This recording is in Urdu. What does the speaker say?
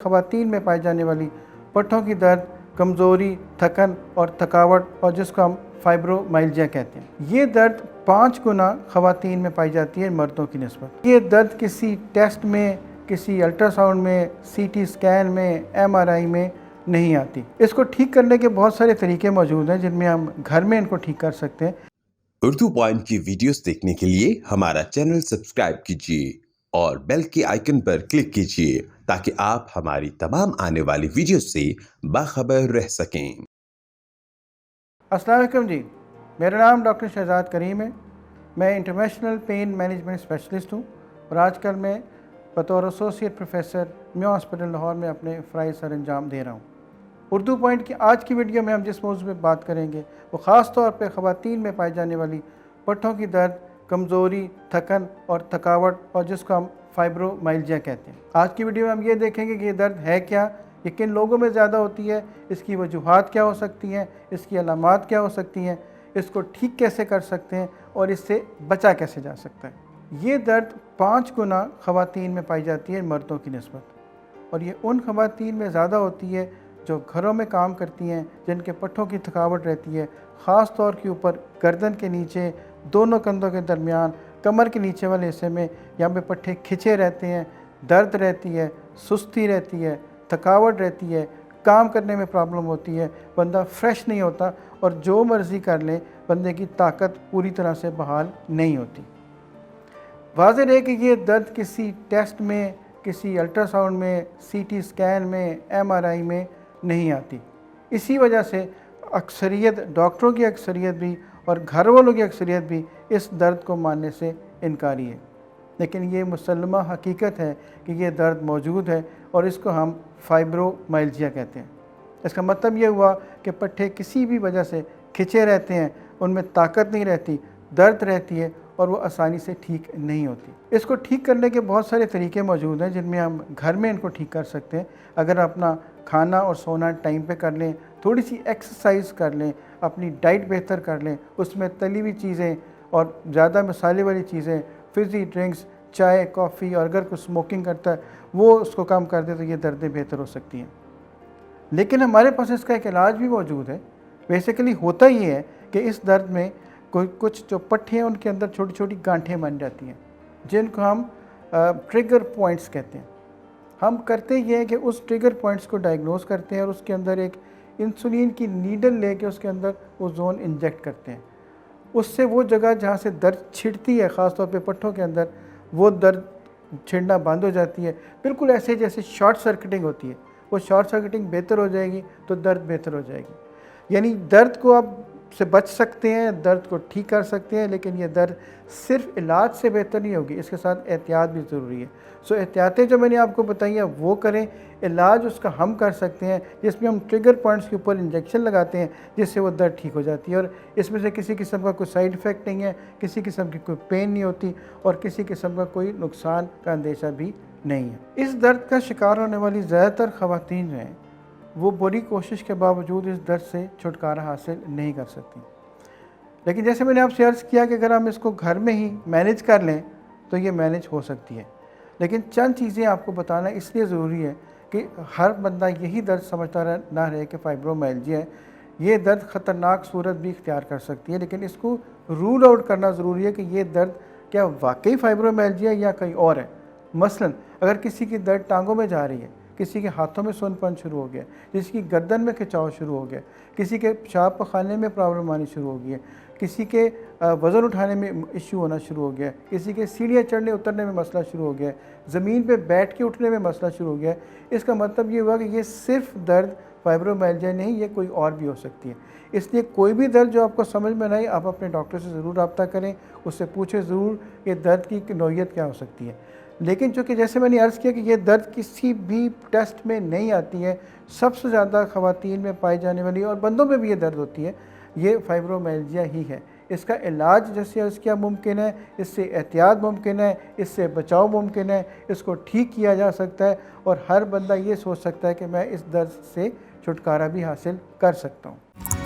خواتین میں پائی جانے والی پٹھوں کی درد، کمزوری، تھکن اور تھکاوٹ اور جس کو ہم فائبرومائلجیا کہتے ہیں، یہ درد 5 گنا خواتین میں پائی جاتی ہے مردوں کی نسبت۔ یہ درد کسی ٹیسٹ میں، کسی الٹرا ساؤنڈ میں، سی ٹی اسکین میں، ایم آر آئی میں نہیں آتی۔ اس کو ٹھیک کرنے کے بہت سارے طریقے موجود ہیں جن میں ہم گھر میں ان کو ٹھیک کر سکتے ہیں۔ اردو پوائنٹ کی ویڈیوز دیکھنے کے لیے ہمارا چینل سبسکرائب کیجیے اور بیل کے آئیکن پر کلک کیجیے تاکہ آپ ہماری تمام آنے والی ویڈیوز سے باخبر رہ سکیں۔ السلام علیکم جی، میرا نام ڈاکٹر شہزاد کریم ہے۔ میں انٹرنیشنل پین مینجمنٹ اسپیشلسٹ ہوں اور آج کل میں بطور ایسوسیٹ پروفیسر میو ہاسپٹل لاہور میں اپنے فرائض سر انجام دے رہا ہوں۔ اردو پوائنٹ کی آج کی ویڈیو میں ہم جس موضوع پہ بات کریں گے وہ خاص طور پہ خواتین میں پائی جانے والی پٹھوں کی درد، کمزوری، تھکن اور تھکاوٹ اور جس کو ہم فائبرومائلجیا کہتے ہیں۔ آج کی ویڈیو میں ہم یہ دیکھیں گے کہ یہ درد ہے کیا، یہ کن لوگوں میں زیادہ ہوتی ہے، اس کی وجوہات کیا ہو سکتی ہیں، اس کی علامات کیا ہو سکتی ہیں، اس کو ٹھیک کیسے کر سکتے ہیں اور اس سے بچا کیسے جا سکتا ہے۔ یہ درد 5 گنا خواتین میں پائی جاتی ہے مردوں کی نسبت، اور یہ ان خواتین میں زیادہ ہوتی ہے جو گھروں میں کام کرتی ہیں، جن کے پٹھوں کی تھکاوٹ رہتی ہے، خاص طور کے اوپر گردن کے نیچے، دونوں کندھوں کے درمیان، کمر کے نیچے والے حصے میں یہاں پہ پٹھے کھچے رہتے ہیں، درد رہتی ہے، سستی رہتی ہے، تھکاوٹ رہتی ہے، کام کرنے میں پرابلم ہوتی ہے، بندہ فریش نہیں ہوتا اور جو مرضی کر لے بندے کی طاقت پوری طرح سے بحال نہیں ہوتی۔ واضح ہے کہ یہ درد کسی ٹیسٹ میں، کسی الٹرا ساؤنڈ میں، سی ٹی اسکین میں، ایم آر آئی میں نہیں آتی۔ اسی وجہ سے اکثریت ڈاکٹروں کی اکثریت بھی اور گھر والوں کی اکثریت بھی اس درد کو ماننے سے انکاری ہے، لیکن یہ مسلمہ حقیقت ہے کہ یہ درد موجود ہے اور اس کو ہم فائبرومائلجیا کہتے ہیں۔ اس کا مطلب یہ ہوا کہ پٹھے کسی بھی وجہ سے کھچے رہتے ہیں، ان میں طاقت نہیں رہتی، درد رہتی ہے اور وہ آسانی سے ٹھیک نہیں ہوتی۔ اس کو ٹھیک کرنے کے بہت سارے طریقے موجود ہیں جن میں ہم گھر میں ان کو ٹھیک کر سکتے ہیں۔ اگر اپنا کھانا اور سونا ٹائم پہ کر لیں، تھوڑی سی ایکسرسائز کر لیں، اپنی ڈائٹ بہتر کر لیں، اس میں تلی ہوئی چیزیں اور زیادہ مسالے والی چیزیں، فزی ڈرنکس، چائے، کافی، اور اگر کوئی اسموکنگ کرتا ہے وہ اس کو کم کر دے تو یہ دردیں بہتر ہو سکتی ہیں۔ لیکن ہمارے پاس اس کا ایک علاج بھی موجود ہے۔ بیسیکلی ہوتا یہ ہے کہ اس درد میں کچھ جو پٹھے ہیں ان کے اندر چھوٹی چھوٹی گانٹھیں بن جاتی ہیں جن کو ہم ٹریگر پوائنٹس کہتے ہیں۔ ہم کرتے یہ ہیں کہ اس ٹریگر پوائنٹس کو ڈائیگنوز کرتے ہیں اور اس کے اندر ایک انسولین کی نیڈل لے کے اس کے اندر وہ زون انجیکٹ کرتے ہیں۔ اس سے وہ جگہ جہاں سے درد چھڑتی ہے، خاص طور پہ پٹھوں کے اندر، وہ درد چھڑنا بند ہو جاتی ہے، بالکل ایسے جیسے شارٹ سرکٹنگ ہوتی ہے۔ وہ شارٹ سرکٹنگ بہتر ہو جائے گی تو درد بہتر ہو جائے گی۔ یعنی درد کو آپ سے بچ سکتے ہیں، درد کو ٹھیک کر سکتے ہیں، لیکن یہ درد صرف علاج سے بہتر نہیں ہوگی، اس کے ساتھ احتیاط بھی ضروری ہے۔ سو احتیاطیں جو میں نے آپ کو بتائی ہیں وہ کریں۔ علاج اس کا ہم کر سکتے ہیں جس میں ہم ٹریگر پوائنٹس کے اوپر انجیکشن لگاتے ہیں جس سے وہ درد ٹھیک ہو جاتی ہے، اور اس میں سے کسی قسم کا کوئی سائیڈ ایفیکٹ نہیں ہے، کسی قسم کی کوئی پین نہیں ہوتی اور کسی قسم کا کوئی نقصان کا اندیشہ بھی نہیں ہے۔ اس درد کا شکار ہونے والی زیادہ تر خواتین جو ہیں وہ بڑی کوشش کے باوجود اس درد سے چھٹکارا حاصل نہیں کر سکتی، لیکن جیسے میں نے آپ سے عرض کیا کہ اگر ہم اس کو گھر میں ہی مینیج کر لیں تو یہ مینیج ہو سکتی ہے۔ لیکن چند چیزیں آپ کو بتانا اس لیے ضروری ہے کہ ہر بندہ یہی درد سمجھتا نہ رہے کہ فائبرومائلجیا ہے۔ یہ درد خطرناک صورت بھی اختیار کر سکتی ہے، لیکن اس کو رول آؤٹ کرنا ضروری ہے کہ یہ درد کیا واقعی فائبرومائلجیا ہے یا کہیں اور ہے۔ مثلا اگر کسی کی درد ٹانگوں میں جا رہی ہے، کسی کے ہاتھوں میں سون پن شروع ہو گیا، کسی کی گردن میں کھچاؤ شروع ہو گیا، کسی کے پیشاب پخانے میں پرابلم آنی شروع ہو گئی ہے، کسی کے وزن اٹھانے میں ایشو ہونا شروع ہو گیا، کسی کے سیڑھیاں چڑھنے اترنے میں مسئلہ شروع ہو گیا، زمین پہ بیٹھ کے اٹھنے میں مسئلہ شروع ہو گیا، اس کا مطلب یہ ہوا کہ یہ صرف درد فائبرومائلجیا نہیں، یہ کوئی اور بھی ہو سکتی ہے۔ اس لیے کوئی بھی درد جو آپ کو سمجھ میں نہ آئے آپ اپنے ڈاکٹر سے ضرور رابطہ کریں، اس سے پوچھیں ضرور کہ درد کی نوعیت کیا ہو سکتی ہے۔ لیکن چونکہ جیسے میں نے عرض کیا کہ یہ درد کسی بھی ٹیسٹ میں نہیں آتی ہے، سب سے زیادہ خواتین میں پائی جانے والی اور بندوں میں بھی یہ درد ہوتی ہے، یہ فائبرومائلجیا ہی ہے۔ اس کا علاج جیسے عرض کیا ممکن ہے، اس سے احتیاط ممکن ہے، اس سے بچاؤ ممکن ہے، اس کو ٹھیک کیا جا سکتا ہے اور ہر بندہ یہ سوچ سکتا ہے کہ میں اس درد سے چھٹکارا بھی حاصل کر سکتا ہوں۔